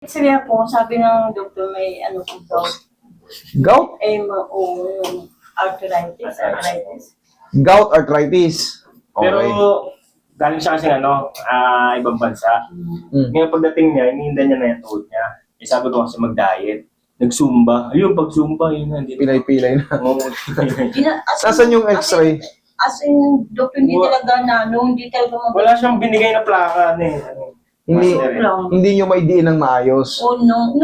X-ray ako, sabi ng doktor may ano po gout. Gout? Yung arthritis. Gout arthritis. Pero Okay. galing siya kasi ibang bansa. Ngayon pagdating niya, iniinda niya na yung tuhod niya. Eh, sabi ko kasi mag-diet. Nag-zumba. Ayun, pag-zumba, yun na. Hindi na. Pilay-pilay na. Oo. Nasaan yung x-ray? As in, doktor hindi talaga hindi talaga Wala siyang binigay na plaka. Hindi, lang. hindi nyo maidiin ng maayos. O nung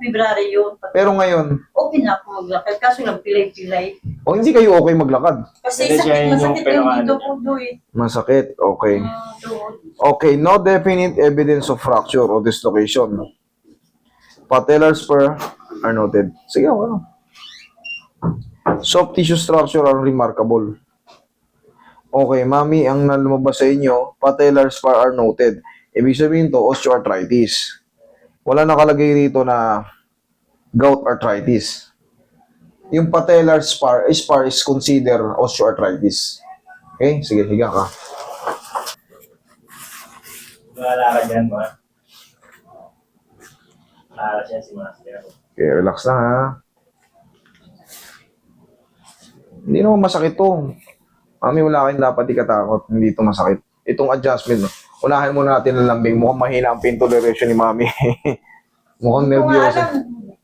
February yun. Pero ngayon, Okay na ako maglakad, kaso lang pilay-pilay. o hindi kayo okay maglakad. Kasi Hindi siya yung masakit yung pinaka- dito po doon. Masakit. Okay. Okay, no definite evidence of fracture or dislocation. Patellar spur are noted. Sige, ano. Soft tissue structure are remarkable. Okay, mami, ang lumabas sa inyo, patellar spur are noted. Ibig sabihin to, osteoarthritis. Wala nakalagay dito na gout arthritis. Yung patellar spur is consider osteoarthritis. Okay, sige, higa ka. Wala ka dyan, ma. Para siya si Master. Okay, relax lang ha. Hindi naman masakit to. Mami, wala kayong dapat ikatakot. Hindi ito masakit. Itong adjustment, no? Unahin muna natin ang lambing. Mukhang mahina ang pain toleration ni Mami. Mukhang nervyoso.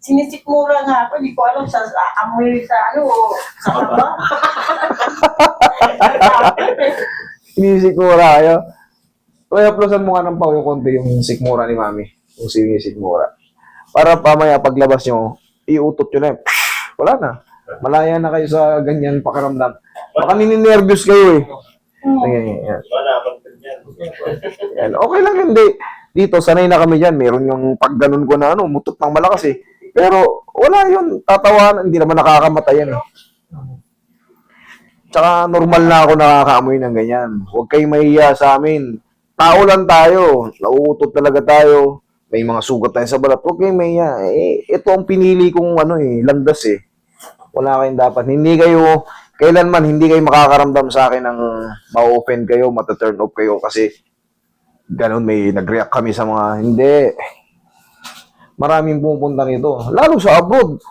Sinisikmura nga ako, hindi ko alam sa amoy sa sa kaba. Sinisikmura kayo. Kaya plusan mo nga ng pao yung konti yung sikmura ni Mami. Yung sinisikmura. Para pamaya paglabas nyo, iutot nyo na yun. Wala na. Malaya na kayo sa ganyan pakiramdam. Baka nininervyos kayo eh. Yan. Wala akong dyan. Yan. Okay lang yun. Dito, sanay na kami dyan. Meron yung pag ganun ko na mutot ng malakas eh. Pero wala yun. Tatawanan. Hindi naman nakakamatay yan eh. Tsaka normal na ako nakakaamoy ng ganyan. Huwag kayong mahiya sa amin. Tao lang tayo. Nauutot talaga tayo. May mga sugat tayo sa balat. Huwag kayong mahiya. Ito ang pinili kong landas eh. Wala kayong dapat. Kailanman hindi kayo makakaramdam sa akin ng ma-open kayo, mata-turn off kayo kasi ganun may nag-react kami sa mga hindi. Maraming pupunta nito. Lalo sa abroad.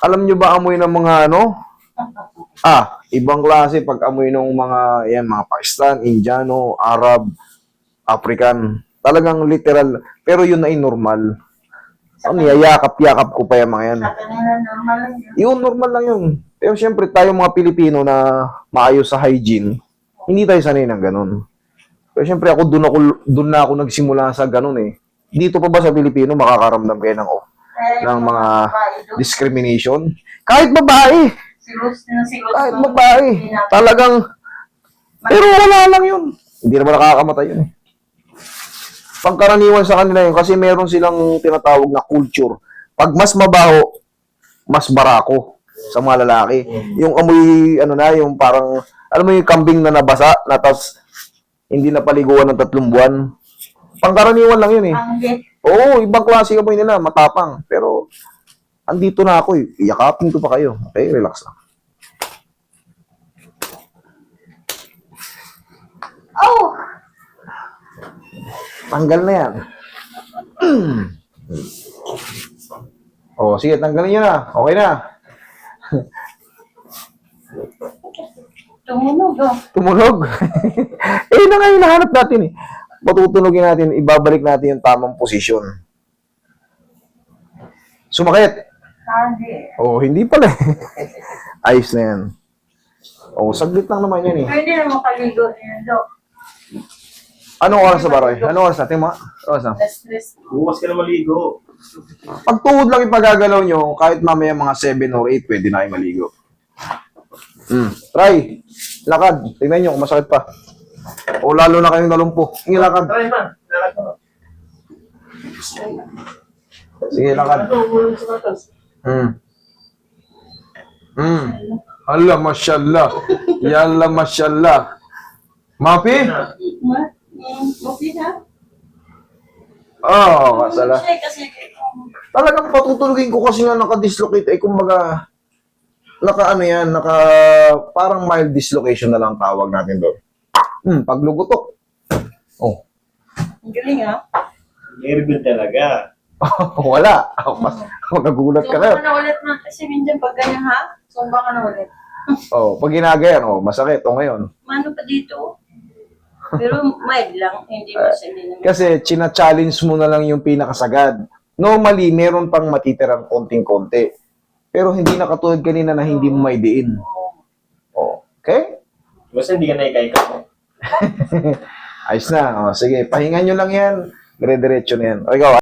Alam nyo ba amoy ng mga ibang klase pag amoy ng mga Pakistan, Indiano, Arab, African. Talagang literal. Pero yun ay normal. Niyayakap-yakap ko pa yung mga yan. Sa kanila normal lang yun. Yun, normal lang yun. Pero syempre, tayo mga Pilipino na maayos sa hygiene, hindi tayo sanay ng ganun. Pero syempre, doon na ako nagsimula sa ganun eh. Dito pa ba sa Pilipino, makakaramdam kayo ng mga discrimination? Kahit babae! Kahit babae! Talagang, pero wala lang yun. Hindi naman nakakamatay yun eh. Pagkaraniwan sa kanila yun, kasi meron silang tinatawag na culture. Pag mas mabaho, mas barako sa mga lalaki. Yung amoy, yung parang, alam mo yung kambing na nabasa, na tapos hindi na paliguan ng 3 buwan. Pangkaraniwan lang yun eh. Oo, ibang klase amoy nila, matapang. Pero, andito na ako eh. Iyakapin ko pa kayo. Okay, relax lang. Oh! Tanggal na yan. Sige, tanggalin nyo na. Okay na. Tumunog Tumunog. Yun na nga yung nahanap natin eh. Matutunogin natin, ibabalik natin yung tamang posisyon. Sumakit. Hindi. Hindi pala eh. Ayos na yan. Saglit lang naman yan eh. Pwede na makaligo niya, Dok. Anong oras na ba, Roy? Anong oras natin mga? Oras na? Stress. Bukas ka na maligo. Pag tuhod lang ipagagalaw nyo, kahit mamaya mga 7 or 8, pwede na kayo maligo. Try. Lakad. Tingnan nyo kung masakit pa. O lalo na kayong nalumpo. Sige, lakad. Try man. Sige, lakad. Hala, masyallah. Yalla, masyallah. Mapi? Okay na? Kasala. Kasi Talagang patutulugin ko kasi nga naka-dislocate. Kumbaga, parang mild dislocation na lang tawag natin doon. Paglugutok. ang galing Very good talaga. Wala. Ako nagulat ka Sumba ka na. na ulit na kasi minsan pag ganyan ha, sumba ka na ulit. Oh, pag ginagayan, masakit. Ngayon. Mano pa dito? Pero mild lang, hindi mo sa hindi naman. Kasi china-challenge mo na lang yung pinakasagad. Normally, meron pang matitirang konting-konti. Pero hindi na katulad kanina na hindi mo maidiin. Oh, okay? Basta hindi ka naikaika mo. Ayos na. Sige, pahingan nyo lang yan. Dire-diretso na yan. O ikaw,